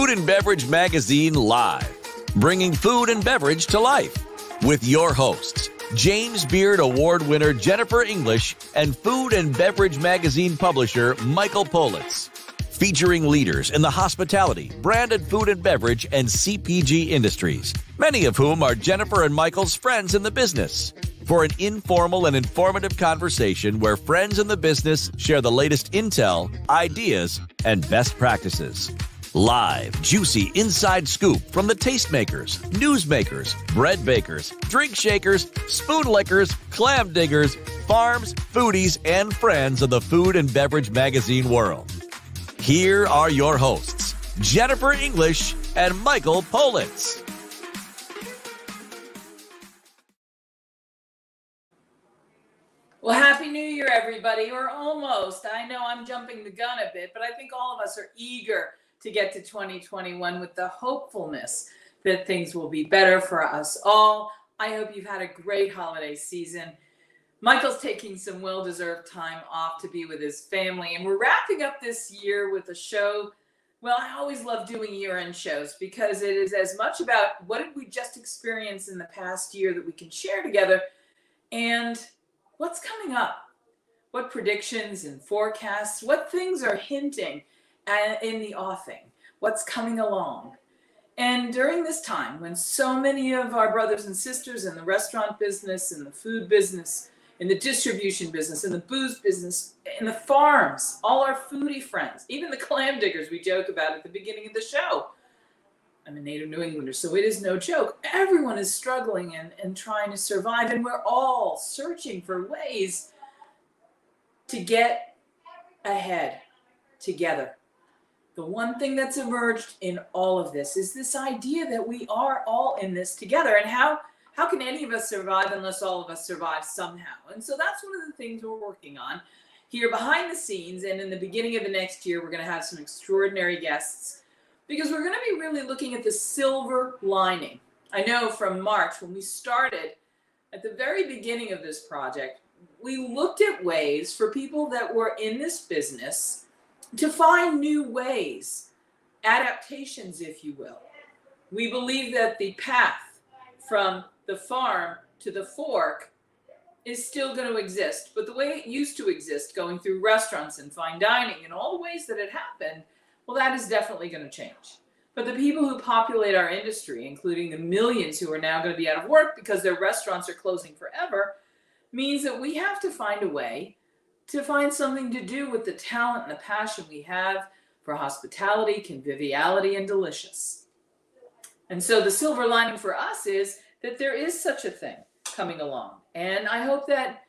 Food and Beverage Magazine Live, bringing food and beverage to life with your hosts, James Beard Award winner Jennifer English and Food and Beverage Magazine publisher Michael Politz. Featuring leaders in the hospitality, branded food and beverage, and CPG industries, many of whom are Jennifer and Michael's friends in the business, for an informal and informative conversation where friends in the business share the latest intel, ideas, and best practices. Live, juicy inside scoop from the tastemakers, newsmakers, bread bakers, drink shakers, spoon lickers, clam diggers, farms, foodies, and friends of the food and beverage magazine world. Here are your hosts, Jennifer English and Michael Politz. Well, Happy New Year, everybody, or almost. I know I'm jumping the gun a bit, but I think all of us are eager to get to 2021 with the hopefulness that things will be better for us all. I hope you've had a great holiday season. Michael's taking some well-deserved time off to be with his family, and we're wrapping up this year with a show. Well, I always love doing year-end shows because it is as much about what did we just experience in the past year that we can share together, and what's coming up, what predictions and forecasts, what things are hinting in the offing, what's coming along. And during this time when so many of our brothers and sisters in the restaurant business, in the food business, in the distribution business, in the booze business, in the farms, all our foodie friends, even the clam diggers we joke about at the beginning of the show. I'm a native New Englander, so it is no joke. Everyone is struggling and trying to survive, and we're all searching for ways to get ahead together. The one thing that's emerged in all of this is this idea that we are all in this together, and how can any of us survive unless all of us survive somehow? And so that's one of the things we're working on here behind the scenes, and in the beginning of the next year, we're going to have some extraordinary guests because we're going to be really looking at the silver lining. I know from March, when we started at the very beginning of this project, we looked at ways for people that were in this business to find new ways, adaptations, if you will. We believe that the path from the farm to the fork is still going to exist, but the way it used to exist, going through restaurants and fine dining and all the ways that it happened, well, that is definitely going to change. But the people who populate our industry, including the millions who are now going to be out of work because their restaurants are closing forever, means that we have to find a way to find something to do with the talent and the passion we have for hospitality, conviviality, and delicious. And so the silver lining for us is that there is such a thing coming along. And I hope that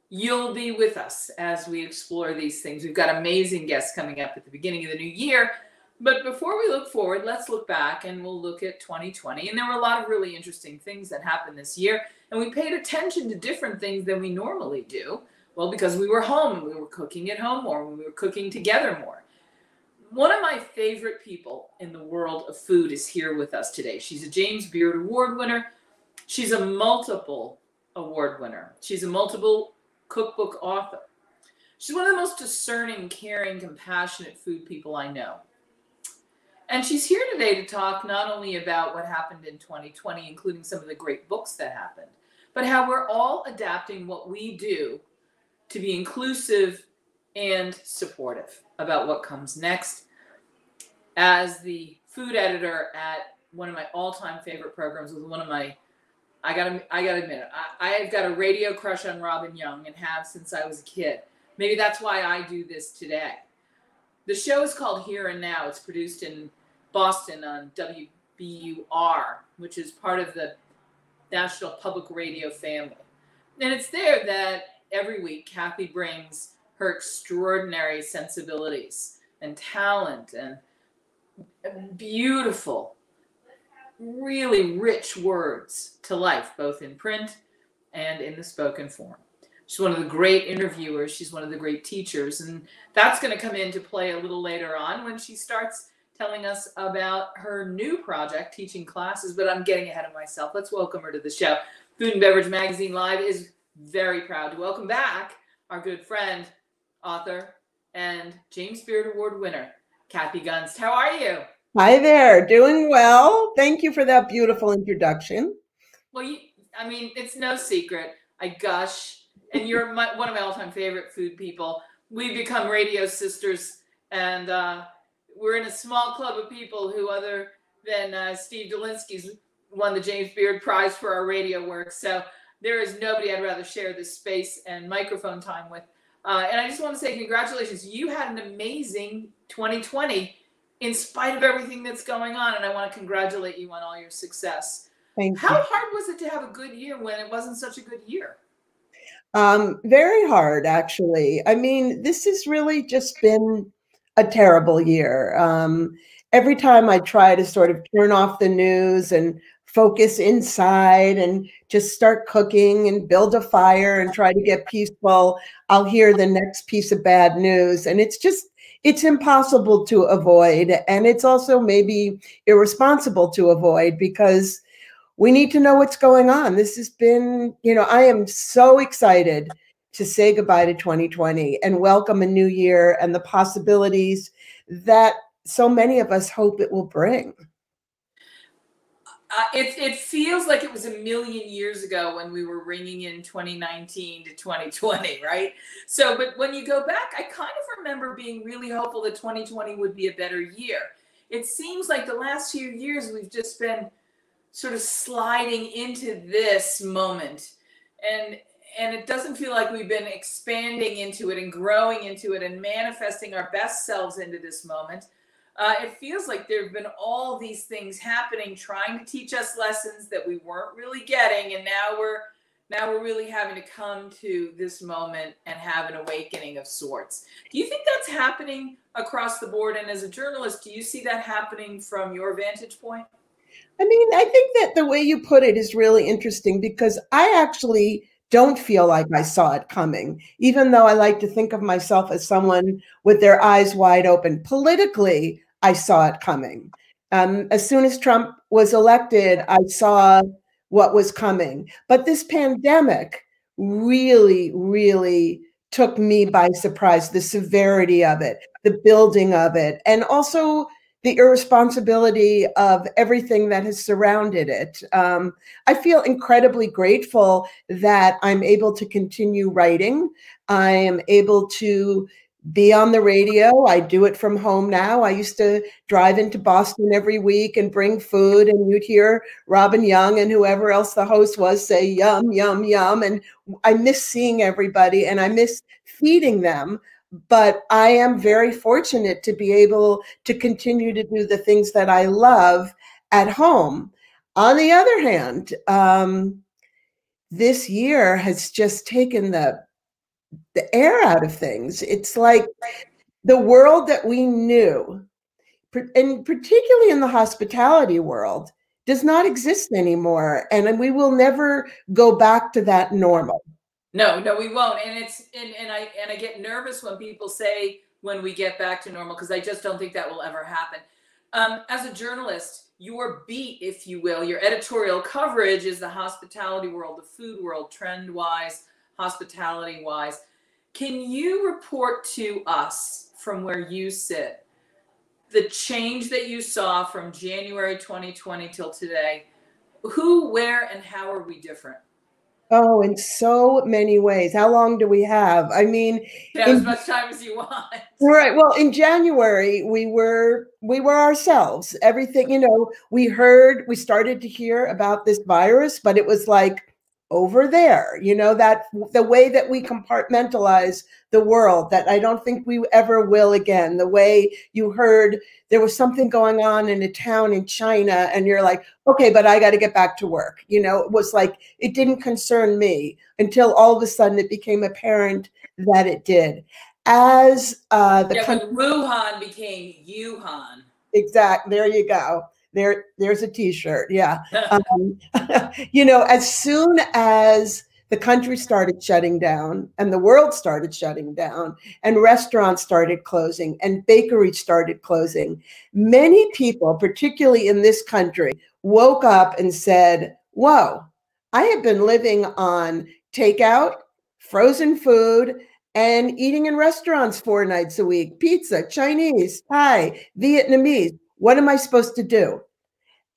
you'll be with us as we explore these things. We've got amazing guests coming up at the beginning of the new year. But before we look forward, let's look back and we'll look at 2020. And there were a lot of really interesting things that happened this year. And we paid attention to different things than we normally do. Well, because we were home, we were cooking at home more, we were cooking together more. One of my favorite people in the world of food is here with us today. She's a James Beard Award winner. She's a multiple award winner. She's a multiple cookbook author. She's one of the most discerning, caring, compassionate food people I know. And she's here today to talk not only about what happened in 2020, including some of the great books that happened, but how we're all adapting what we do to be inclusive and supportive about what comes next. As the food editor at one of my all-time favorite programs with one of my, I gotta admit it, I've got a radio crush on Robin Young and have since I was a kid. Maybe that's why I do this today. The show is called Here and Now. It's produced in Boston on WBUR, which is part of the National Public Radio family. And it's there that every week, Kathy brings her extraordinary sensibilities and talent and beautiful, really rich words to life, both in print and in the spoken form. She's one of the great interviewers. She's one of the great teachers. And that's going to come into play a little later on when she starts telling us about her new project, teaching classes. But I'm getting ahead of myself. Let's welcome her to the show. Food and Beverage Magazine Live is very proud to welcome back our good friend, author, and James Beard Award winner, Kathy Gunst. How are you? Hi there, doing well. Thank you for that beautiful introduction. Well, I mean, it's no secret. I gush, and you're one of my all-time favorite food people. We've become radio sisters, and we're in a small club of people who, other than Steve Dolinsky's, won the James Beard Prize for our radio work. So there is nobody I'd rather share this space and microphone time with. And I just want to say congratulations. You had an amazing 2020 in spite of everything that's going on, and I want to congratulate you on all your success. Thank How you. hard was it to have a good year when it wasn't such a good year? Very hard, actually. I mean, this has really just been a terrible year. Every time I try to sort of turn off the news and focus inside and just start cooking and build a fire and try to get peaceful, I'll hear the next piece of bad news. And it's impossible to avoid. And it's also maybe irresponsible to avoid because we need to know what's going on. This has been, I am so excited to say goodbye to 2020 and welcome a new year and the possibilities that so many of us hope it will bring. It feels like it was a million years ago when we were ringing in 2019 to 2020, right? So, but when you go back, I kind of remember being really hopeful that 2020 would be a better year. It seems like the last few years we've just been sort of sliding into this moment, and it doesn't feel like we've been expanding into it and growing into it and manifesting our best selves into this moment. It feels like there have been all these things happening, trying to teach us lessons that we weren't really getting, and now we're really having to come to this moment and have an awakening of sorts. Do you think that's happening across the board? And as a journalist, do you see that happening from your vantage point? I mean, I think that the way you put it is really interesting because I actually don't feel like I saw it coming, even though I like to think of myself as someone with their eyes wide open. Politically, I saw it coming. As soon as Trump was elected, I saw what was coming. But this pandemic really, really took me by surprise, the severity of it, the building of it, and also the irresponsibility of everything that has surrounded it. I feel incredibly grateful that I'm able to continue writing. I am able to be on the radio. I do it from home now. I used to drive into Boston every week and bring food, and you'd hear Robin Young and whoever else the host was say, yum, yum, yum. And I miss seeing everybody and I miss feeding them. But I am very fortunate to be able to continue to do the things that I love at home. On the other hand, this year has just taken the air out of things. It's like the world that we knew, and particularly in the hospitality world, does not exist anymore. And we will never go back to that normal. No, we won't. And I get nervous when people say when we get back to normal, because I just don't think that will ever happen. As a journalist, your beat, if you will, your editorial coverage is the hospitality world, the food world, trend-wise, hospitality-wise. Can you report to us from where you sit the change that you saw from January 2020 till today? Who, where, and how are we different? Oh, in so many ways. How long do we have? I mean, as much time as you want. Right. Well, in January, we were ourselves. Everything, we started to hear about this virus, but it was like over there, that the way that we compartmentalize the world that I don't think we ever will again. The way you heard there was something going on in a town in China and you're like, okay, but I got to get back to work. It was like, it didn't concern me until all of a sudden it became apparent that it did. As country, Wuhan became Yuhan. Exactly. There you go. There's a T-shirt. Yeah. As soon as the country started shutting down and the world started shutting down and restaurants started closing and bakeries started closing, many people, particularly in this country, woke up and said, whoa, I have been living on takeout, frozen food, and eating in restaurants 4 nights a week, pizza, Chinese, Thai, Vietnamese. What am I supposed to do?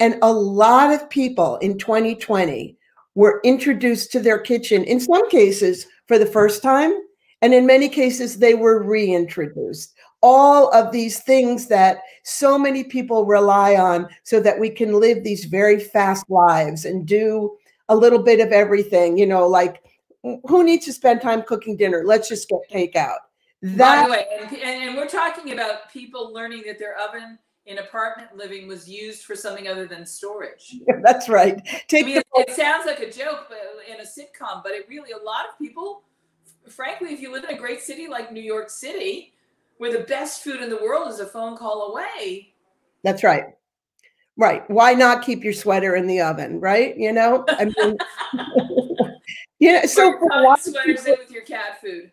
And a lot of people in 2020 were introduced to their kitchen, in some cases for the first time, and in many cases they were reintroduced. All of these things that so many people rely on so that we can live these very fast lives and do a little bit of everything, like who needs to spend time cooking dinner? Let's just get takeout. By the way, and we're talking about people learning that their oven in apartment living was used for something other than storage. That's right. It sounds like a joke in a sitcom, but it really, a lot of people, frankly, if you live in a great city like New York City, where the best food in the world is a phone call away. That's right. Right. Why not keep your sweater in the oven, right? I mean, so for a lot of sweaters in with your cat food.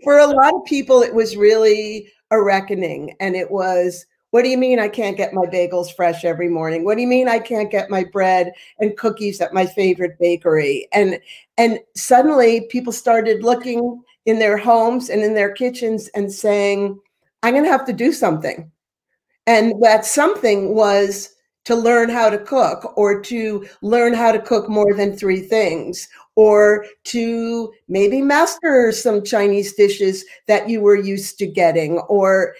For a lot of people, it was really a reckoning. And it was, what do you mean I can't get my bagels fresh every morning? What do you mean I can't get my bread and cookies at my favorite bakery? And suddenly people started looking in their homes and in their kitchens and saying, I'm going to have to do something. And that something was to learn how to cook, or to learn how to cook more than 3 things, or to maybe master some Chinese dishes that you were used to getting. Or,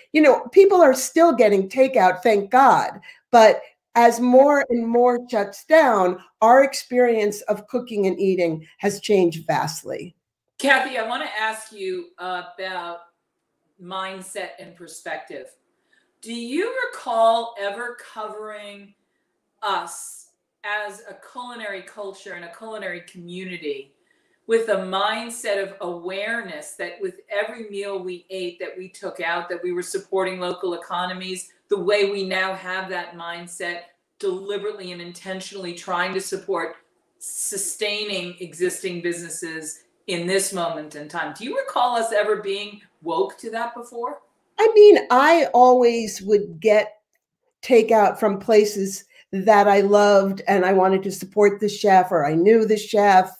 people are still getting takeout, thank God. But as more and more shuts down, our experience of cooking and eating has changed vastly. Kathy, I want to ask you about mindset and perspective. Do you recall ever covering us as a culinary culture and a culinary community with a mindset of awareness that with every meal we ate, that we took out, that we were supporting local economies, the way we now have that mindset, deliberately and intentionally trying to support sustaining existing businesses in this moment in time? Do you recall us ever being woke to that before? I mean, I always would get takeout from places that I loved and I wanted to support the chef, or I knew the chef.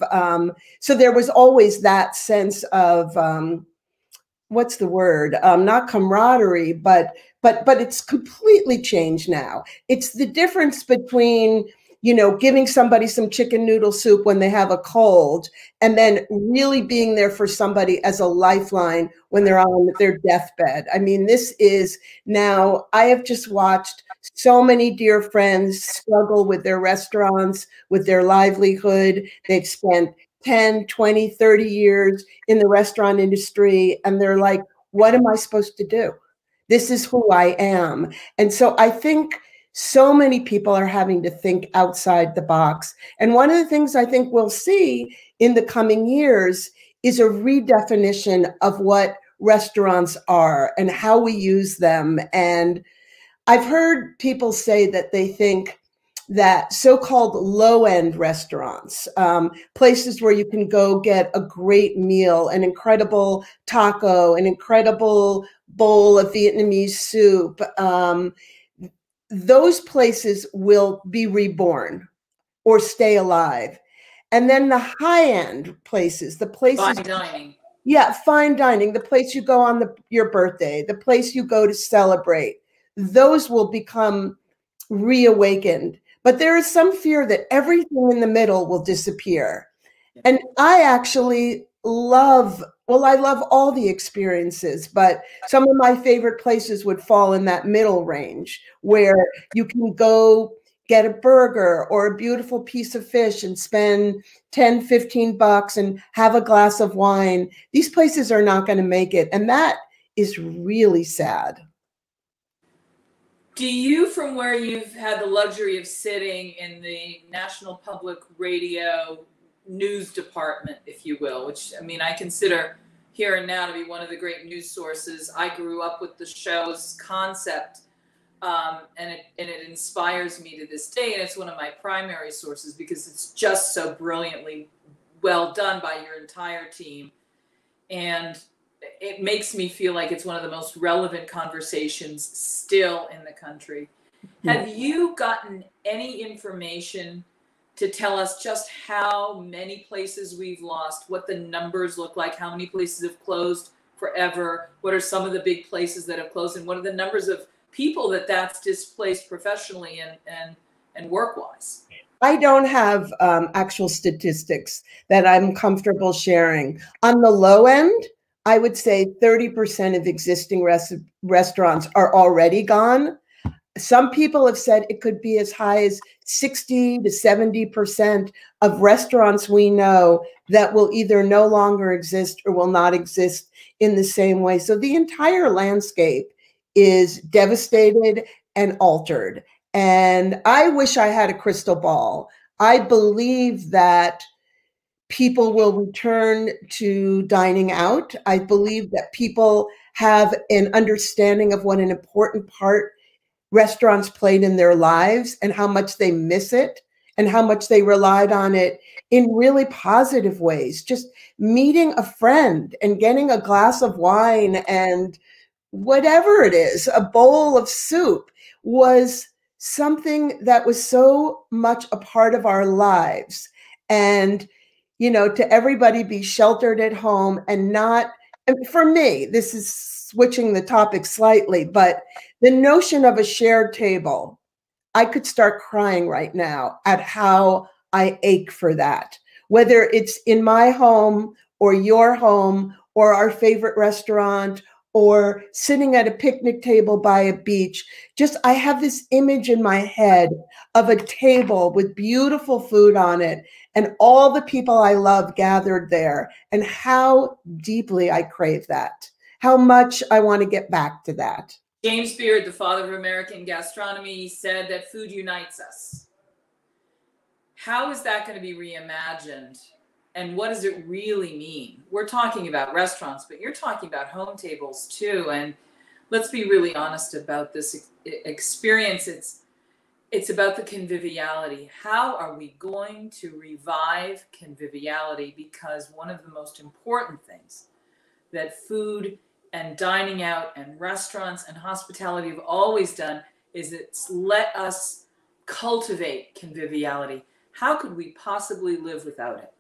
So there was always that sense of, what's the word? Not camaraderie, but it's completely changed now. It's the difference between, giving somebody some chicken noodle soup when they have a cold, and then really being there for somebody as a lifeline when they're on their deathbed. I mean, this is now, I have just watched so many dear friends struggle with their restaurants, with their livelihood. They've spent 10, 20, 30 years in the restaurant industry, and they're like, what am I supposed to do? This is who I am. And so I think so many people are having to think outside the box. And one of the things I think we'll see in the coming years is a redefinition of what restaurants are and how we use them. And I've heard people say that they think that so-called low-end restaurants, places where you can go get a great meal, an incredible taco, an incredible bowl of Vietnamese soup, those places will be reborn or stay alive. And then the high-end places, the places— Fine dining. Yeah, fine dining, the place you go on your birthday, the place you go to celebrate, those will become reawakened. But there is some fear that everything in the middle will disappear. And I actually love all the experiences, but some of my favorite places would fall in that middle range where you can go get a burger or a beautiful piece of fish and spend 10, 15 bucks and have a glass of wine. These places are not going to make it. And that is really sad. Do you, from where you've had the luxury of sitting in the National Public Radio news department, if you will, which, I mean, I consider Here and Now to be one of the great news sources. I grew up with the show's concept, and it inspires me to this day, and it's one of my primary sources because it's just so brilliantly well done by your entire team, and it makes me feel like it's one of the most relevant conversations still in the country. Have you gotten any information to tell us just how many places we've lost, what the numbers look like, how many places have closed forever, what are some of the big places that have closed, and what are the numbers of people that's displaced professionally and work-wise. I don't have actual statistics that I'm comfortable sharing. On the low end, I would say 30% of existing restaurants are already gone. Some people have said it could be as high as 60 to 70% of restaurants we know that will either no longer exist or will not exist in the same way. So the entire landscape is devastated and altered. And I wish I had a crystal ball. I believe that people will return to dining out. I believe that people have an understanding of what an important part restaurants played in their lives and how much they miss it and how much they relied on it in really positive ways. Just meeting a friend and getting a glass of wine and whatever it is, a bowl of soup was something that was so much a part of our lives. And, you know, to everybody be sheltered at home and not, and for me, this is switching the topic slightly, but the notion of a shared table, I could start crying right now at how I ache for that. Whether it's in my home or your home or our favorite restaurant or sitting at a picnic table by a beach, just I have this image in my head of a table with beautiful food on it and all the people I love gathered there and how deeply I crave that, how much I want to get back to that. James Beard, the father of American gastronomy, said that food unites us. How is that going to be reimagined? And what does it really mean? We're talking about restaurants, but you're talking about home tables too. And let's be really honest about this experience. It's about the conviviality. How are we going to revive conviviality? Because one of the most important things that food and dining out and restaurants and hospitality have always done is it's let us cultivate conviviality. How could we possibly live without it?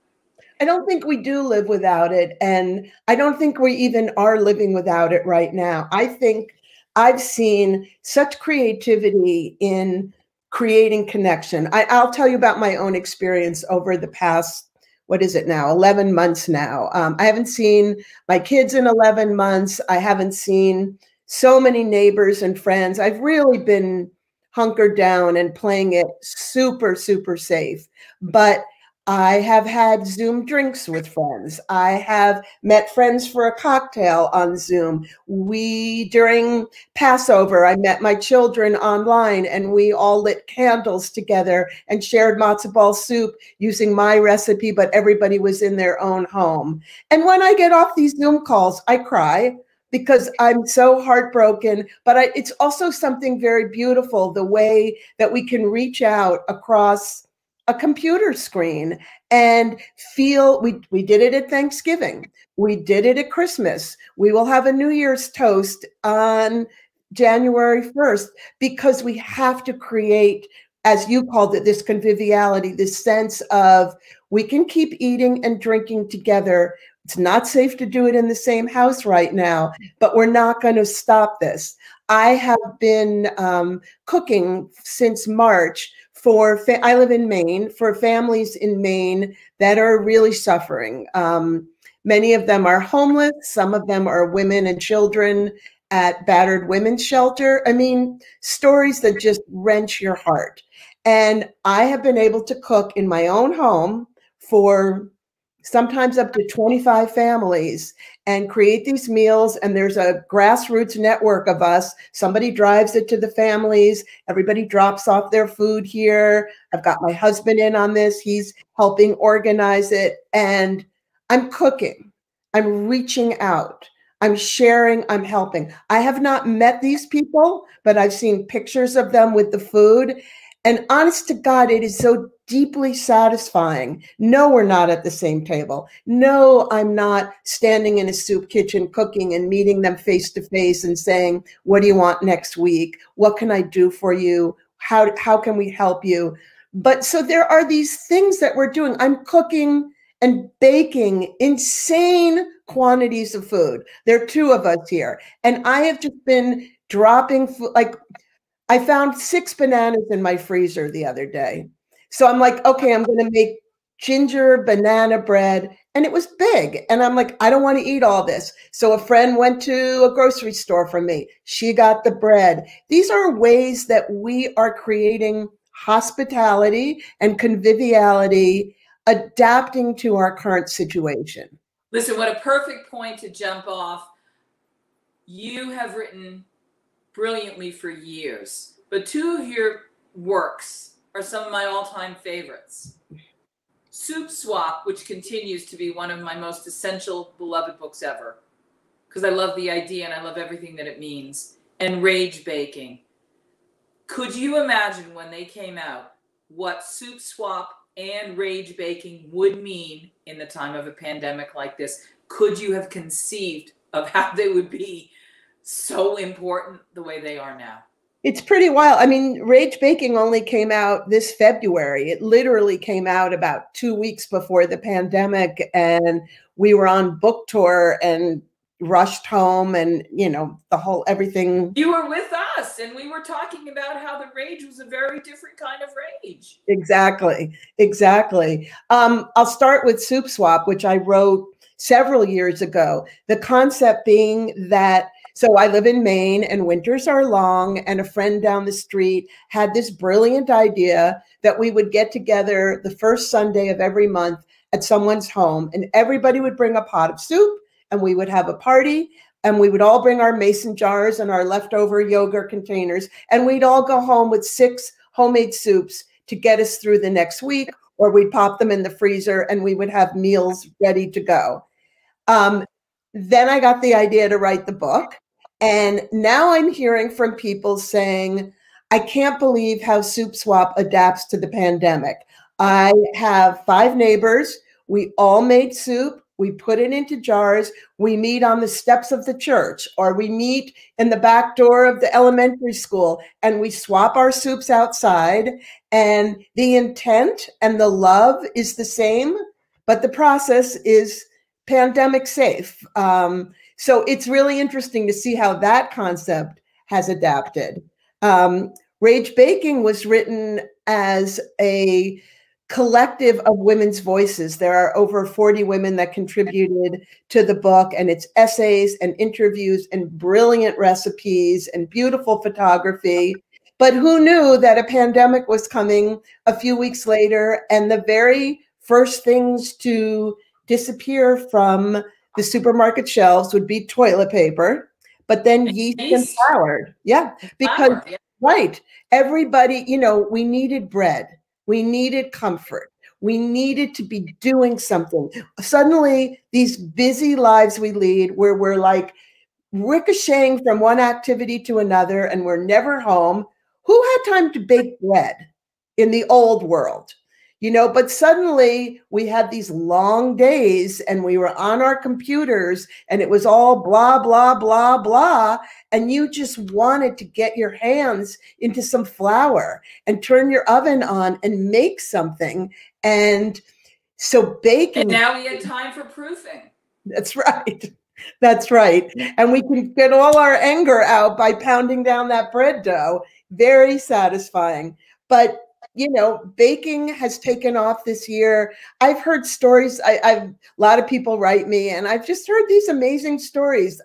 I don't think we do live without it. And I don't think we even are living without it right now. I think I've seen such creativity in creating connection. I'll tell you about my own experience over the past, what is it now, 11 months now. I haven't seen my kids in 11 months. I haven't seen so many neighbors and friends. I've really been hunkered down and playing it super, super safe. But I have had Zoom drinks with friends. I have met friends for a cocktail on Zoom. During Passover, I met my children online and we all lit candles together and shared matzo ball soup using my recipe, but everybody was in their own home. And when I get off these Zoom calls, I cry because I'm so heartbroken, but it's also something very beautiful, the way that we can reach out across a computer screen and feel. We did it at Thanksgiving. We did it at Christmas. We will have a New Year's toast on January 1st because we have to create, as you called it, this conviviality, this sense of we can keep eating and drinking together. It's not safe to do it in the same house right now, but we're not going to stop this. I have been cooking since March I live in Maine, for families in Maine that are really suffering. Many of them are homeless. Some of them are women and children at battered women's shelter. I mean, stories that just wrench your heart. And I have been able to cook in my own home for sometimes up to 25 families and create these meals. And there's a grassroots network of us. Somebody drives it to the families. Everybody drops off their food here. I've got my husband in on this. He's helping organize it. And I'm cooking. I'm reaching out. I'm sharing. I'm helping. I have not met these people, but I've seen pictures of them with the food. And honest to God, it is so deeply satisfying. No, we're not at the same table. No, I'm not standing in a soup kitchen cooking and meeting them face to face and saying, what do you want next week? What can I do for you? How can we help you? But so there are these things that we're doing. I'm cooking and baking insane quantities of food. There are two of us here. And I have just been dropping food. Like I found 6 bananas in my freezer the other day. So I'm like, okay, I'm going to make ginger banana bread. And it was big. And I'm like, I don't want to eat all this. So a friend went to a grocery store for me. She got the bread. These are ways that we are creating hospitality and conviviality, adapting to our current situation. Listen, what a perfect point to jump off. You have written brilliantly for years, but 2 of your works are some of my all-time favorites. Soup Swap, which continues to be one of my most essential, beloved books ever, because I love the idea and I love everything that it means, and Rage Baking. Could you imagine when they came out what Soup Swap and Rage Baking would mean in the time of a pandemic like this? Could you have conceived of how they would be so important the way they are now? It's pretty wild. I mean, Rage Baking only came out this February. It literally came out about 2 weeks before the pandemic, and we were on book tour and rushed home, and the whole everything. You were with us, and we were talking about how the rage was a very different kind of rage. Exactly. I'll start with Soup Swap, which I wrote several years ago. The concept being that, so I live in Maine and winters are long, and a friend down the street had this brilliant idea that we would get together the first Sunday of every month at someone's home, and everybody would bring a pot of soup, and we would have a party, and we would all bring our mason jars and our leftover yogurt containers, and we'd all go home with 6 homemade soups to get us through the next week, or we'd pop them in the freezer and we would have meals ready to go. Then I got the idea to write the book. And now I'm hearing from people saying, I can't believe how Soup Swap adapts to the pandemic. I have 5 neighbors. We all made soup. We put it into jars. We meet on the steps of the church, or we meet in the back door of the elementary school, and we swap our soups outside. And the intent and the love is the same, but the process is pandemic safe. So it's really interesting to see how that concept has adapted. Rage Baking was written as a collective of women's voices. There are over 40 women that contributed to the book, and it's essays and interviews and brilliant recipes and beautiful photography. But who knew that a pandemic was coming a few weeks later, and the very first things to disappear from the supermarket shelves would be toilet paper, but then yeast and flour. Yeah, because, right, everybody, we needed bread. We needed comfort. We needed to be doing something. Suddenly, these busy lives we lead, where we're like ricocheting from one activity to another and we're never home. Who had time to bake bread in the old world? But suddenly we had these long days and we were on our computers and it was all blah, blah, blah, blah. And you just wanted to get your hands into some flour and turn your oven on and make something. And so baking. And now we had time for proofing. That's right. That's right. And we can get all our anger out by pounding down that bread dough. Very satisfying. But baking has taken off this year. I've heard stories. A lot of people write me, and I've just heard these amazing stories.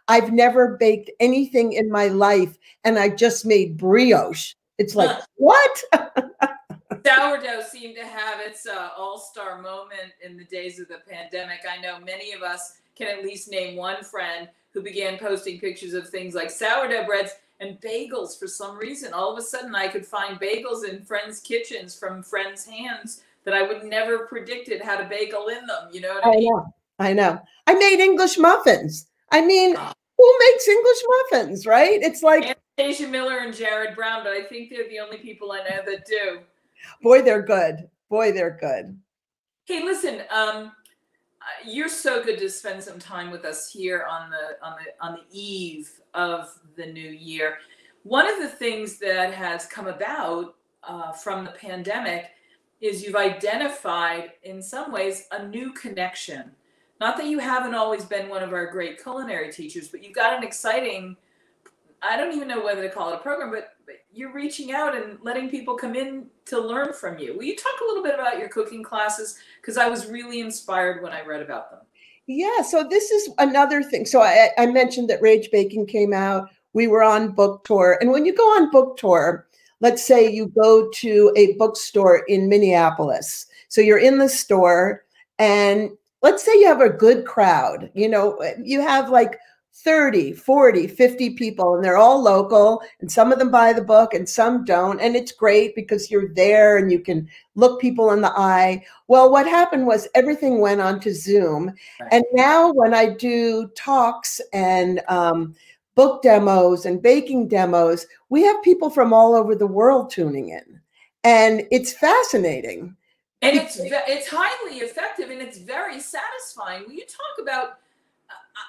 I've never baked anything in my life, and I just made brioche. It's like, what? Sourdough seemed to have its all-star moment in the days of the pandemic. I know many of us can at least name one friend who began posting pictures of things like sourdough breads and bagels. For some reason, all of a sudden I could find bagels in friends' kitchens from friends' hands that I would never predicted had a bagel in them. You know what I mean? I know. I made English muffins. I mean, who makes English muffins, right? It's like Anastasia Miller and Jared Brown, but I think they're the only people I know that do. Boy, they're good. Boy, they're good. Hey, listen, you're so good to spend some time with us here on the eve of the new year. One of the things that has come about from the pandemic is you've identified, in some ways, a new connection. Not that you haven't always been one of our great culinary teachers, but you've got an exciting I don't even know whether to call it a program, but you're reaching out and letting people come in to learn from you. Will you talk a little bit about your cooking classes? Because I was really inspired when I read about them. Yeah, so this is another thing. So I mentioned that Rage Baking came out. We were on book tour. And when you go on book tour, let's say you go to a bookstore in Minneapolis. So you're in the store, and let's say you have a good crowd. You have like 30, 40, 50 people, and they're all local, and some of them buy the book and some don't. And it's great because you're there and you can look people in the eye. Well, what happened was everything went on to Zoom. Right. And now when I do talks and book demos and baking demos, we have people from all over the world tuning in. And it's fascinating. And it's highly effective, and it's very satisfying. Will you talk about,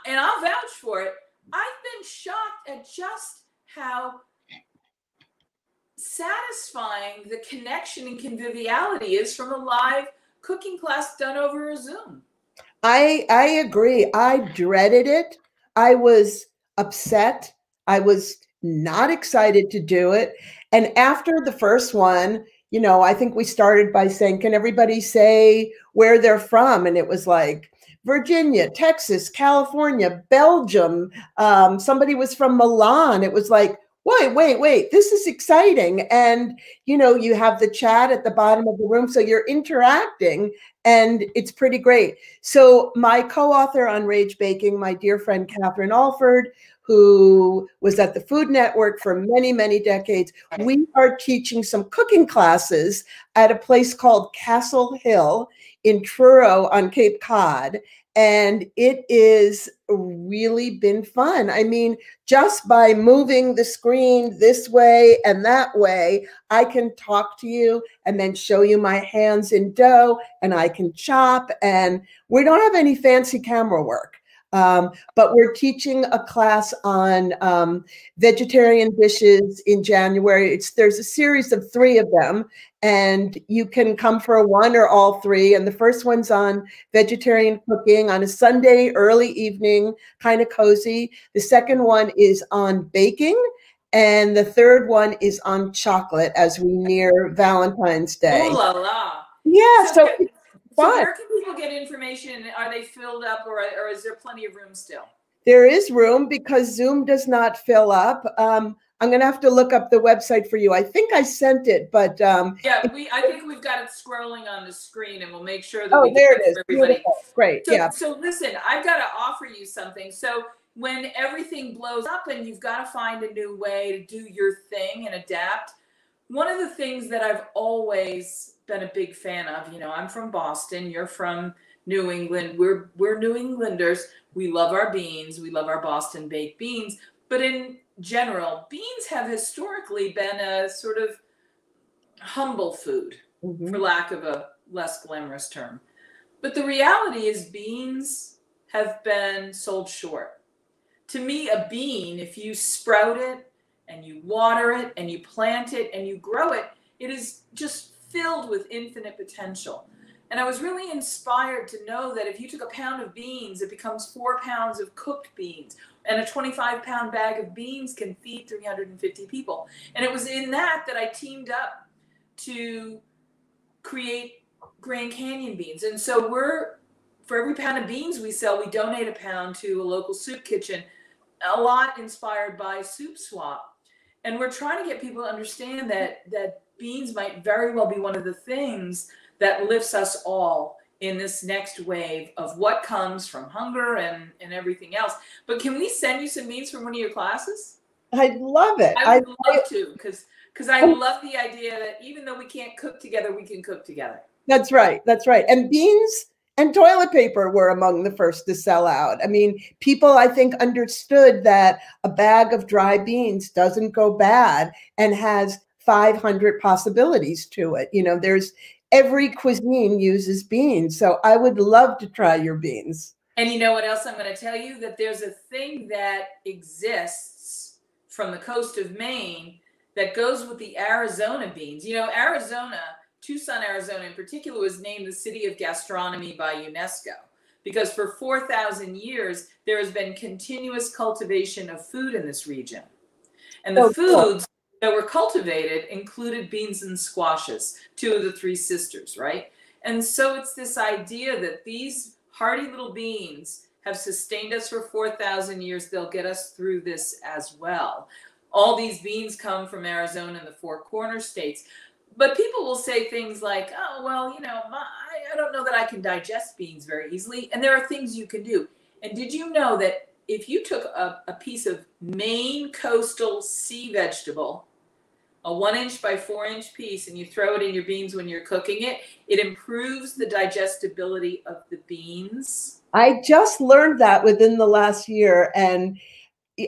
and I'll vouch for it, I've been shocked at just how satisfying the connection and conviviality is from a live cooking class done over a Zoom. I agree. I dreaded it. I was upset. I was not excited to do it. And after the first one, I think we started by saying, can everybody say where they're from? And it was like Virginia, Texas, California, Belgium. Somebody was from Milan. It was like, wait, this is exciting. And, you have the chat at the bottom of the room. So you're interacting, and it's pretty great. So my co-author on Rage Baking, my dear friend, Catherine Alford, who was at the Food Network for many, many decades, we are teaching some cooking classes at a place called Castle Hill in Truro on Cape Cod. And it is really been fun. I mean, just by moving the screen this way and that way, I can talk to you and then show you my hands in dough, and I can chop. And we don't have any fancy camera work. But we're teaching a class on vegetarian dishes in January. There's a series of 3 of them, and you can come for one or all 3. And the first one's on vegetarian cooking on a Sunday early evening, kind of cozy. The second one is on baking. And the third one is on chocolate as we near Valentine's Day. Ooh la la. Yeah, so it's fun. So where can people get information? Are they filled up, or is there plenty of room still? There is room because Zoom does not fill up. I'm going to have to look up the website for you. I think I sent it, but yeah, I think we've got it scrolling on the screen, and we'll make sure that there it is. Everybody. Beautiful. Great. So listen, I've got to offer you something. So when everything blows up and you've got to find a new way to do your thing and adapt, one of the things that I've always been a big fan of, I'm from Boston, you're from New England. We're New Englanders. We love our beans. We love our Boston baked beans. But in general, beans have historically been a sort of humble food, for lack of a less glamorous term. But the reality is beans have been sold short. To me, a bean, if you sprout it and you water it and you plant it and you grow it, it is just filled with infinite potential. And I was really inspired to know that if you took a pound of beans, it becomes 4 pounds of cooked beans. And a 25-pound bag of beans can feed 350 people. And it was in that I teamed up to create Grand Canyon beans. And so for every pound of beans we sell, we donate a pound to a local soup kitchen, a lot inspired by Soup Swap. And we're trying to get people to understand that beans might very well be one of the things that lifts us all in this next wave of what comes from hunger and everything else. But can we send you some beans from one of your classes? I'd love it. I would love to, because I love the idea that even though we can't cook together, we can cook together. That's right. That's right. And beans and toilet paper were among the first to sell out. I mean, people, I think, understood that a bag of dry beans doesn't go bad and has 500 possibilities to it. Every cuisine uses beans. So I would love to try your beans. And you know what else I'm going to tell you? That there's a thing that exists from the coast of Maine that goes with the Arizona beans. Arizona, Tucson, Arizona in particular, was named the city of gastronomy by UNESCO because for 4,000 years, there has been continuous cultivation of food in this region. And the Oh, cool. foods that were cultivated included beans and squashes, two of the three sisters, right? And so it's this idea that these hardy little beans have sustained us for 4,000 years. They'll get us through this as well. All these beans come from Arizona and the Four Corner states. But people will say things like, oh, well, you know, I don't know that I can digest beans very easily. And there are things you can do. And did you know that if you took a piece of Maine coastal sea vegetable, a 1-inch by 4-inch piece, and you throw it in your beans when you're cooking it, it improves the digestibility of the beans? I just learned that within the last year. And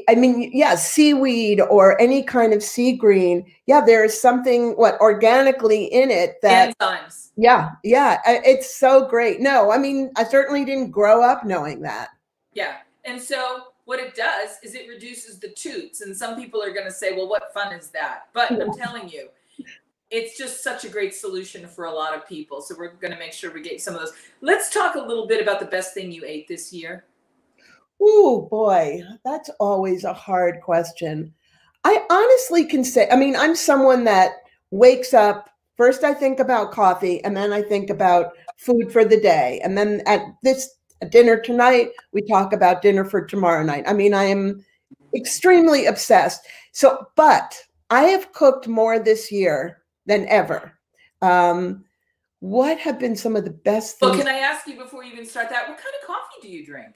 I mean, yeah, seaweed or any kind of sea green. Yeah, there is something organically in it that enzymes. Yeah, it's so great. No, I mean, I certainly didn't grow up knowing that. Yeah, and so what it does is it reduces the toots, and some people are going to say, well, what fun is that? But I'm telling you, it's just such a great solution for a lot of people. So we're going to make sure we get some of those. Let's talk a little bit about the best thing you ate this year. Oh boy, that's always a hard question. I honestly can say, I mean, I'm someone that wakes up, first I think about coffee, and then I think about food for the day. And then at dinner tonight, we talk about dinner for tomorrow night. I mean, I am extremely obsessed. So, but I have cooked more this year than ever. What have been some of the best things? Well, can I ask you before you even start that, what kind of coffee do you drink?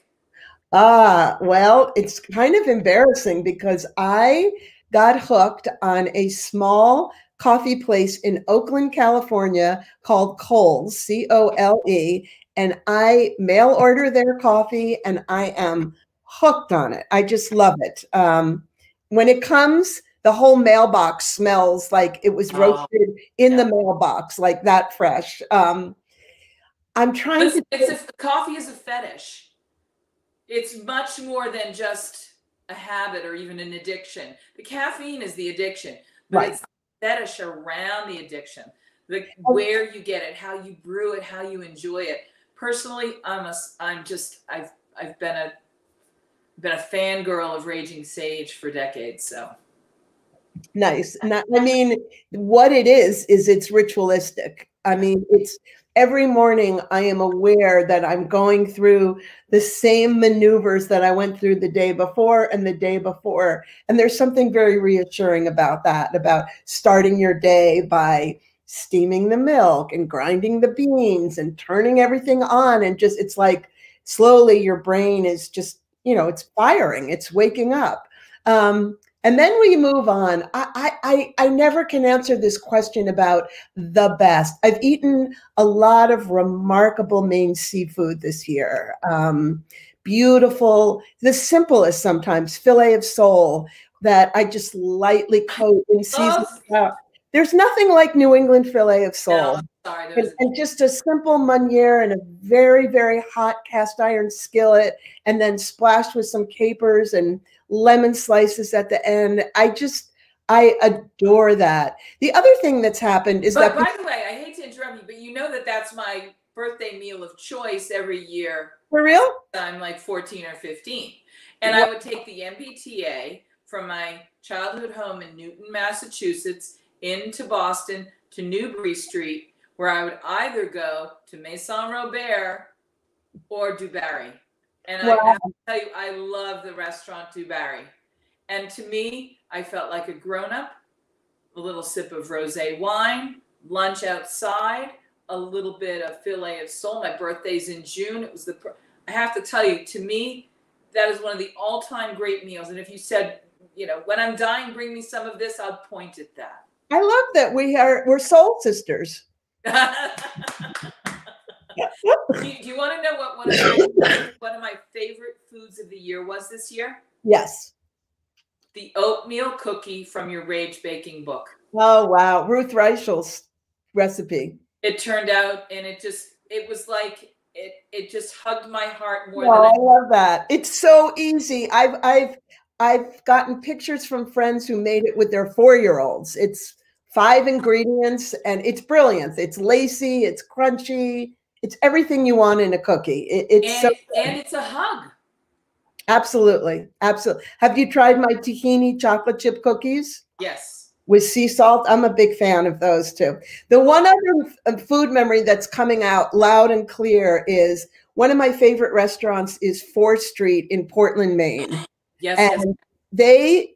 Well, it's kind of embarrassing because I got hooked on a small coffee place in Oakland, California called Cole's, C-O-L-E, and I mail order their coffee and I am hooked on it. I just love it. When it comes, the whole mailbox smells like it was roasted in the mailbox, like that fresh. I'm trying coffee is a fetish. It's much more than just a habit or even an addiction. The caffeine is the addiction, but it's the fetish around the addiction. Where you get it, how you brew it, how you enjoy it. Personally, I've been a fangirl of Raging Sage for decades. So nice. I mean, what it is it's ritualistic. I mean, it's every morning I am aware that I'm going through the same maneuvers that I went through the day before and the day before. And there's something very reassuring about that, about starting your day by steaming the milk and grinding the beans and turning everything on. And just, it's like slowly your brain is just, it's firing, it's waking up. And then we move on. I never can answer this question about the best. I've eaten a lot of remarkable Maine seafood this year. Beautiful, the simplest sometimes, fillet of sole that I just lightly coat in seasoned. There's nothing like New England fillet of sole. No, sorry, and just a simple meuniere in a very, very hot cast iron skillet, and then splashed with some capers and lemon slices at the end. I adore that. The other thing that's happened is that— By the way, I hate to interrupt you, but you know that's my birthday meal of choice every year. For real? I'm like 14 or 15. And I would take the MBTA from my childhood home in Newton, Massachusetts, into Boston to Newbury Street, where I would either go to Maison Robert or Du Barry. And I have to tell you, I love the restaurant Du Barry. And to me, I felt like a grown-up, a little sip of rosé wine, lunch outside, a little bit of fillet of sole. My birthday's in June. I have to tell you, to me, that is one of the all-time great meals. And if you said, when I'm dying, bring me some of this, I'll point at that. I love that we're soul sisters. Do you want to know what one of my favorite foods of the year was this year? Yes. The oatmeal cookie from your Rage Baking book. Oh, wow. Ruth Reichel's recipe. It turned out, and it was like, it just hugged my heart more than I love that. It's so easy. I've gotten pictures from friends who made it with their 4-year-olds. It's 5 ingredients and it's brilliant. It's lacy, it's crunchy. It's everything you want in a cookie. And it's a hug. Absolutely. Absolutely. Have you tried my tahini chocolate chip cookies? Yes. With sea salt? I'm a big fan of those too. The one other food memory that's coming out loud and clear is one of my favorite restaurants is 4th Street in Portland, Maine. Yes, yes. And they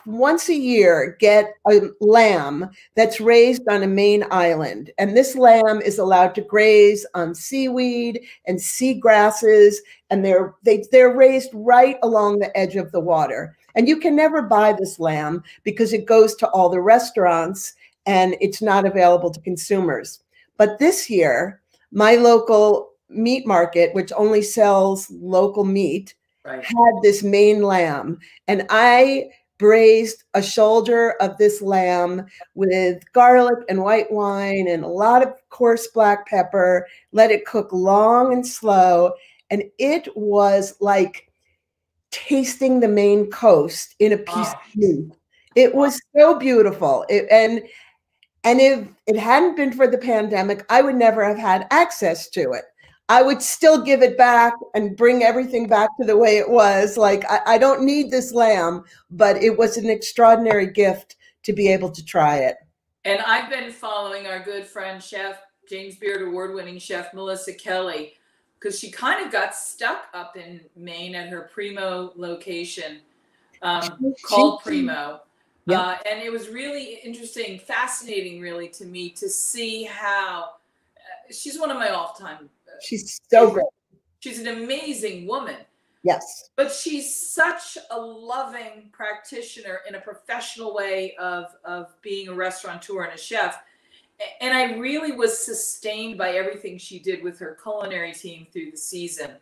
once a year get a lamb that's raised on a Maine island. And this lamb is allowed to graze on seaweed and sea grasses. And they're raised right along the edge of the water. And you can never buy this lamb because it goes to all the restaurants and it's not available to consumers. But this year, my local meat market, which only sells local meat, had this Maine lamb, and I braised a shoulder of this lamb with garlic and white wine and a lot of coarse black pepper, let it cook long and slow, and it was like tasting the Maine coast in a piece of meat. It was so beautiful. And if it hadn't been for the pandemic, I would never have had access to it. I would still give it back and bring everything back to the way it was. Like, I don't need this lamb, but it was an extraordinary gift to be able to try it. And I've been following our good friend, Chef James Beard award-winning chef Melissa Kelly, because she kind of got stuck up in Maine at her Primo location called Primo. Yeah. And it was really interesting, fascinating, really, to me to see how she's one of my all-time. She's so great. She's an amazing woman. Yes. But she's such a loving practitioner in a professional way of being a restaurateur and a chef. And I really was sustained by everything she did with her culinary team through the season.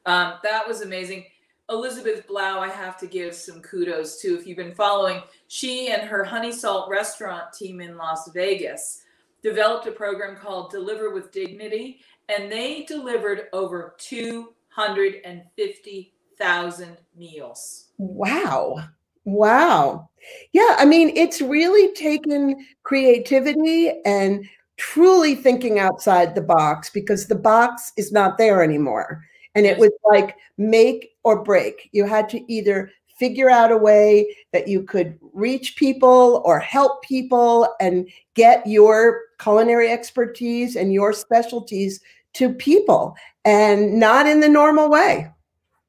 That was amazing. Elizabeth Blau, I have to give some kudos to. If you've been following, she and her Honey Salt restaurant team in Las Vegas developed a program called Deliver with Dignity, and they delivered over 250,000 meals. Wow. Wow. Yeah, I mean, it's really taken creativity and truly thinking outside the box, because the box is not there anymore. And it was like make or break. You had to either figure out a way that you could reach people or help people and get your culinary expertise and your specialties to people, and not in the normal way.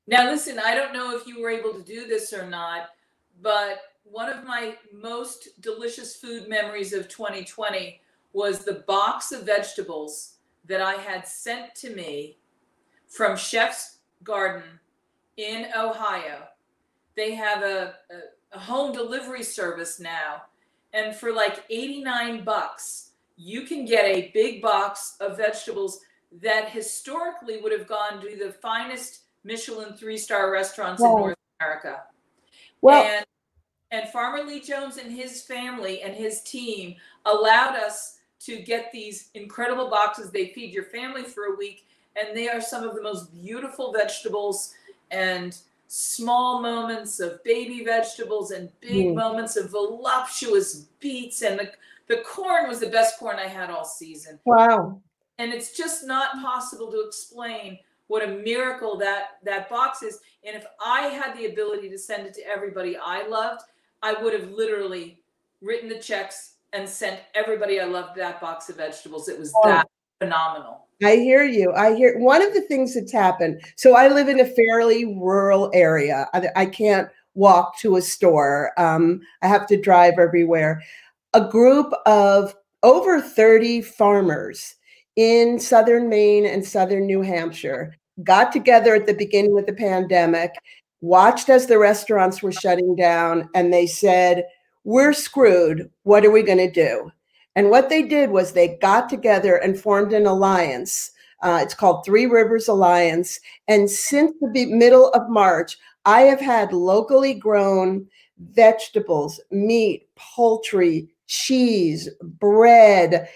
Now, listen, I don't know if you were able to do this or not, but one of my most delicious food memories of 2020 was the box of vegetables that I had sent to me from Chef's Garden in Ohio. They have a home delivery service now, and for like $89, you can get a big box of vegetables that historically would have gone to the finest Michelin 3-star restaurants in North America. Well, and Farmer Lee Jones and his family and his team allowed us to get these incredible boxes. They feed your family for a week, and they are some of the most beautiful vegetables and small moments of baby vegetables and big moments of voluptuous beets. And the corn was the best corn I had all season. Wow. And it's just not possible to explain what a miracle that box is. And if I had the ability to send it to everybody I loved, I would have literally written the checks and sent everybody I loved that box of vegetables. It was that phenomenal. I hear you. I hear one of the things that's happened. So I live in a fairly rural area. I can't walk to a store. I have to drive everywhere. A group of over 30 farmers in southern Maine and southern New Hampshire got together at the beginning of the pandemic, watched as the restaurants were shutting down, and they said, "We're screwed. What are we going to do?" And what they did was they got together and formed an alliance. It's called Three Rivers Alliance. And since the middle of March, I have had locally grown vegetables, meat, poultry, cheese, bread,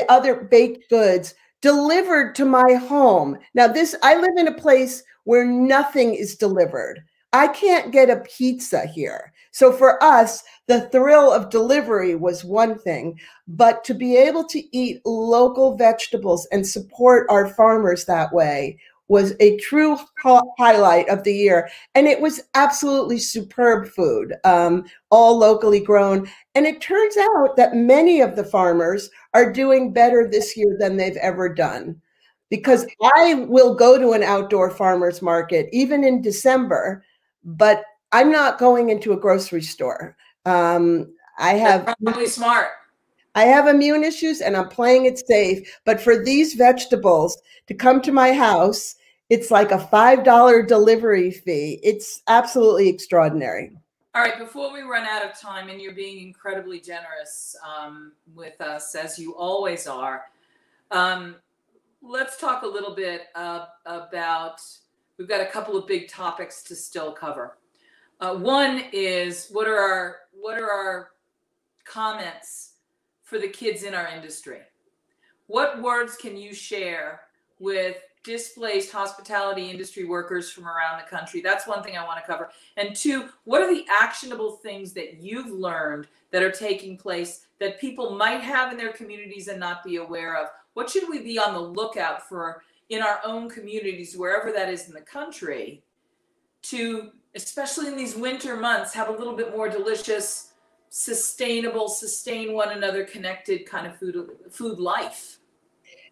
other baked goods delivered to my home. Now, I live in a place where nothing is delivered. I can't get a pizza here. So for us, the thrill of delivery was one thing, but to be able to eat local vegetables and support our farmers that way was a true highlight of the year. And it was absolutely superb food, all locally grown. And it turns out that many of the farmers are doing better this year than they've ever done. Because I will go to an outdoor farmer's market, even in December, but I'm not going into a grocery store. I have That's probably smart. I have immune issues and I'm playing it safe. But for these vegetables to come to my house, it's like a $5 delivery fee. It's absolutely extraordinary. All right, before we run out of time, and you're being incredibly generous with us, as you always are, let's talk a little bit about, we've got a couple of big topics to still cover. One is, what are our comments for the kids in our industry? What words can you share with displaced hospitality industry workers from around the country? That's one thing I want to cover. And two, what are the actionable things that you've learned that are taking place that people might have in their communities and not be aware of? What should we be on the lookout for in our own communities, wherever that is in the country, to, especially in these winter months, have a little bit more delicious, sustainable, sustain one another connected kind of food life?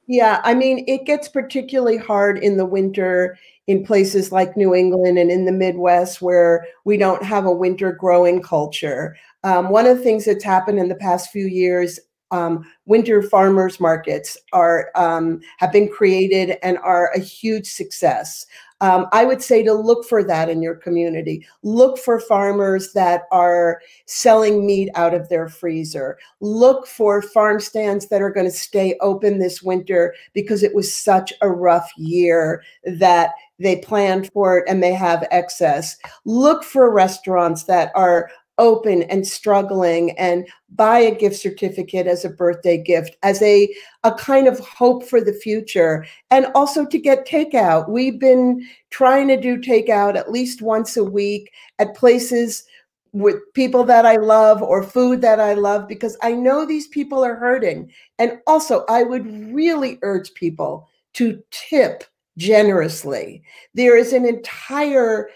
Yeah, I mean, it gets particularly hard in the winter in places like New England and in the Midwest where we don't have a winter growing culture. One of the things that's happened in the past few years, winter farmers markets have been created and are a huge success. I would say to look for that in your community. Look for farmers that are selling meat out of their freezer. Look for farm stands that are going to stay open this winter because it was such a rough year that they planned for it and they have excess. Look for restaurants that are open and struggling, and buy a gift certificate as a birthday gift, as a kind of hope for the future. And also to get takeout. We've been trying to do takeout at least once a week at places with people that I love or food that I love, because I know these people are hurting. And also, I would really urge people to tip generously. There is an entire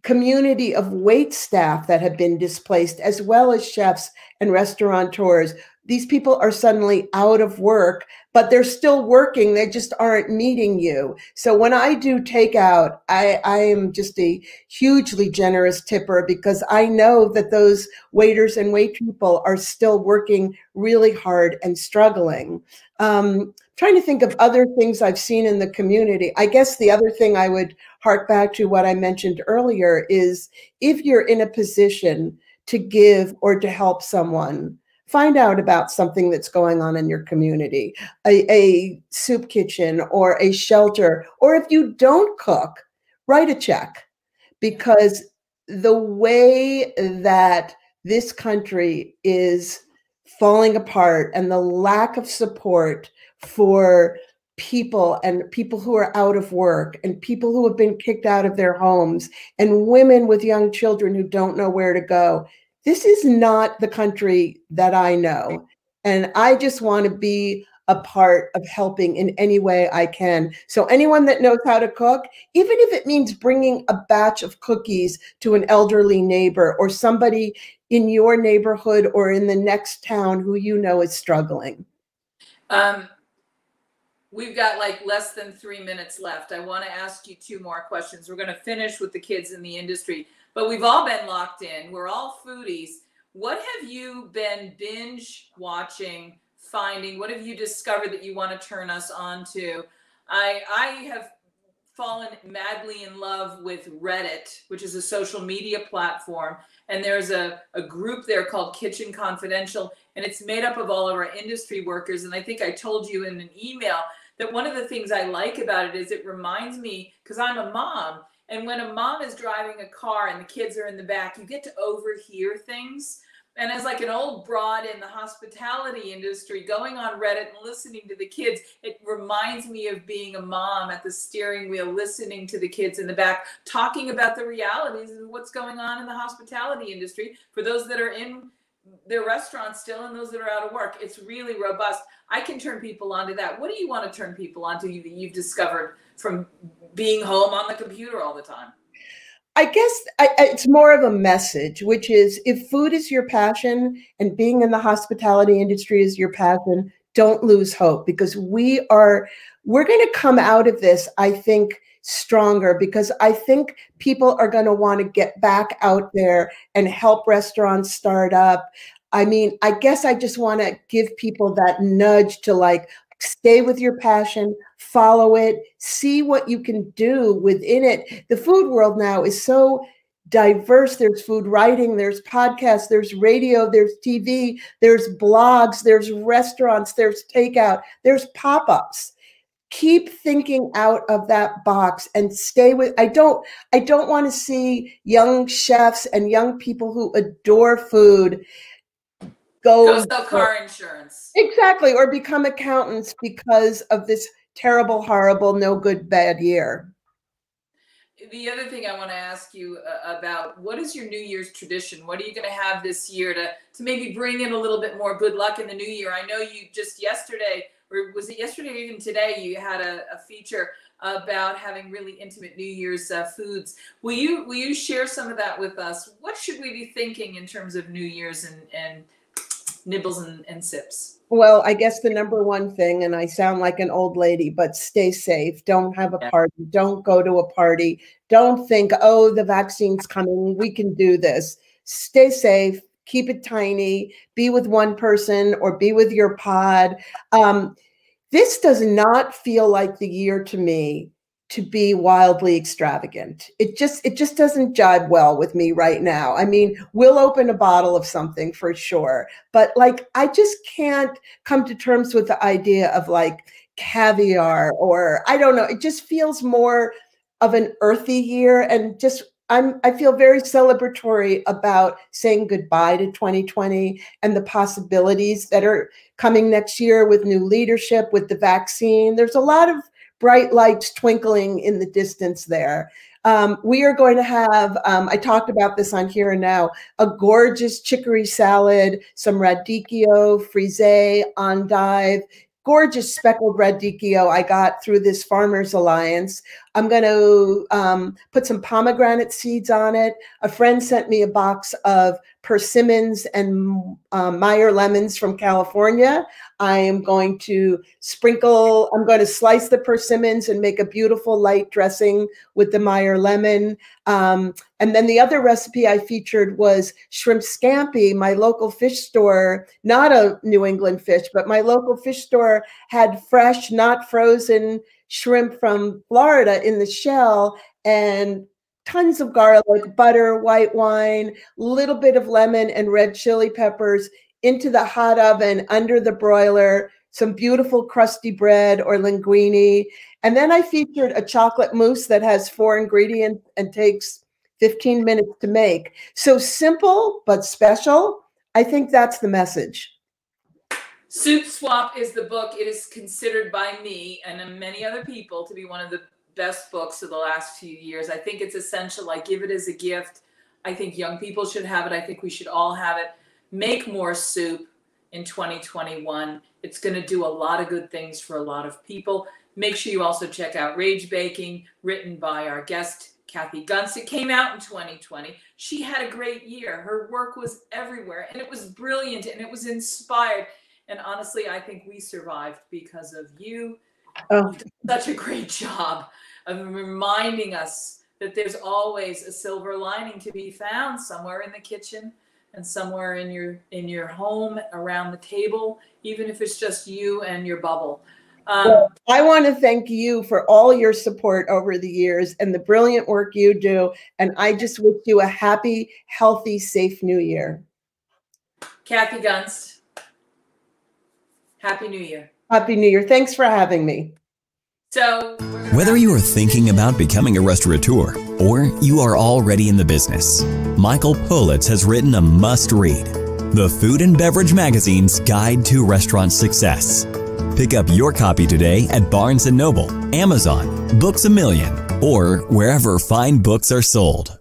community of wait staff that have been displaced, as well as chefs and restaurateurs. These people are suddenly out of work, but they're still working. They just aren't meeting you. So when I do takeout, I am just a hugely generous tipper, because I know that those waiters and wait people are still working really hard and struggling. Trying to think of other things I've seen in the community. I guess the other thing I would hark back to what I mentioned earlier is, if you're in a position to give or to help someone, find out about something that's going on in your community, a soup kitchen or a shelter, or if you don't cook, write a check. Because the way that this country is falling apart and the lack of support for people, and people who are out of work, and people who have been kicked out of their homes, and women with young children who don't know where to go. This is not the country that I know. And I just want to be a part of helping in any way I can. So anyone that knows how to cook, even if it means bringing a batch of cookies to an elderly neighbor or somebody in your neighborhood or in the next town who you know is struggling. We've got like less than 3 minutes left. I want to ask you two more questions. We're going to finish with the kids in the industry, but we've all been locked in. We're all foodies. What have you been binge watching, finding? What have you discovered that you want to turn us on to? I have fallen madly in love with Reddit, which is a social media platform. And there's a group there called Kitchen Confidential, and it's made up of all of our industry workers. And I think I told you in an email that one of the things I like about it is it reminds me, because I'm a mom, and when a mom is driving a car and the kids are in the back, you get to overhear things. And as like an old broad in the hospitality industry, going on Reddit and listening to the kids, it reminds me of being a mom at the steering wheel, listening to the kids in the back, talking about the realities of what's going on in the hospitality industry for those that are in their restaurants still and those that are out of work. It's really robust. I can turn people onto that. What do you want to turn people onto that you've discovered from being home on the computer all the time. I guess it's more of a message, which is if food is your passion and being in the hospitality industry is your passion, don't lose hope, because we're going to come out of this, I think, stronger, because I think people are going to want to get back out there and help restaurants start up. I mean, I guess I just want to give people that nudge to like, stay with your passion, follow it, see what you can do within it. The food world now is so diverse. There's food writing, there's podcasts, there's radio, there's TV, there's blogs, there's restaurants, there's takeout, there's pop-ups. Keep thinking out of that box and stay with, I don't want to see young chefs and young people who adore food go sell car insurance. Exactly, or become accountants because of this terrible, horrible, no good, bad year. The other thing I want to ask you about, what is your New Year's tradition? What are you going to have this year to maybe bring in a little bit more good luck in the new year? I know you just yesterday, or was it yesterday or even today, you had a feature about having really intimate New Year's foods. Will you share some of that with us? What should we be thinking in terms of New Year's and nibbles and sips? Well, I guess the number one thing, and I sound like an old lady, but stay safe. Don't have a party. Don't go to a party. Don't think, oh, the vaccine's coming, we can do this. Stay safe. Keep it tiny. Be with one person or be with your pod. This does not feel like the year to me to be wildly extravagant. It just doesn't jibe well with me right now. I mean, we'll open a bottle of something for sure, but like, I just can't come to terms with the idea of like caviar, or I don't know. It just feels more of an earthy year, and just, I feel very celebratory about saying goodbye to 2020 and the possibilities that are coming next year with new leadership, with the vaccine. There's a lot of bright lights twinkling in the distance there. We are going to have, I talked about this on Here and Now, a gorgeous chicory salad, some radicchio, frisee, endive, gorgeous speckled radicchio I got through this Farmers Alliance. I'm going to put some pomegranate seeds on it. A friend sent me a box of persimmons and Meyer lemons from California. I am going to slice the persimmons and make a beautiful light dressing with the Meyer lemon. And then the other recipe I featured was shrimp scampi. My local fish store, not a New England fish, but my local fish store had fresh, not frozen shrimp from Florida in the shell, and tons of garlic, butter, white wine, little bit of lemon and red chili peppers into the hot oven under the broiler, some beautiful crusty bread or linguine. And then I featured a chocolate mousse that has 4 ingredients and takes 15 minutes to make. So simple, but special. I think that's the message. Soup Swap is the book. It is considered by me and many other people to be one of the best books of the last few years. I think it's essential. I give it as a gift. I think young people should have it. I think we should all have it. Make more soup in 2021. It's going to do a lot of good things for a lot of people. Make sure you also check out Rage Baking, written by our guest, Kathy Gunst. It came out in 2020. She had a great year. Her work was everywhere, and it was brilliant, and it was inspired. And honestly, I think we survived because of you. Oh. You did such a great job of reminding us that there's always a silver lining to be found somewhere in the kitchen and somewhere in your home, around the table, even if it's just you and your bubble. Well, I want to thank you for all your support over the years and the brilliant work you do. And I just wish you a happy, healthy, safe New Year. Kathy Gunst, Happy New Year. Happy New Year. Thanks for having me. So, whether you are thinking about becoming a restaurateur or you are already in the business, Michael Politz has written a must-read, The Food and Beverage Magazine's Guide to Restaurant Success. Pick up your copy today at Barnes & Noble, Amazon, Books A Million, or wherever fine books are sold.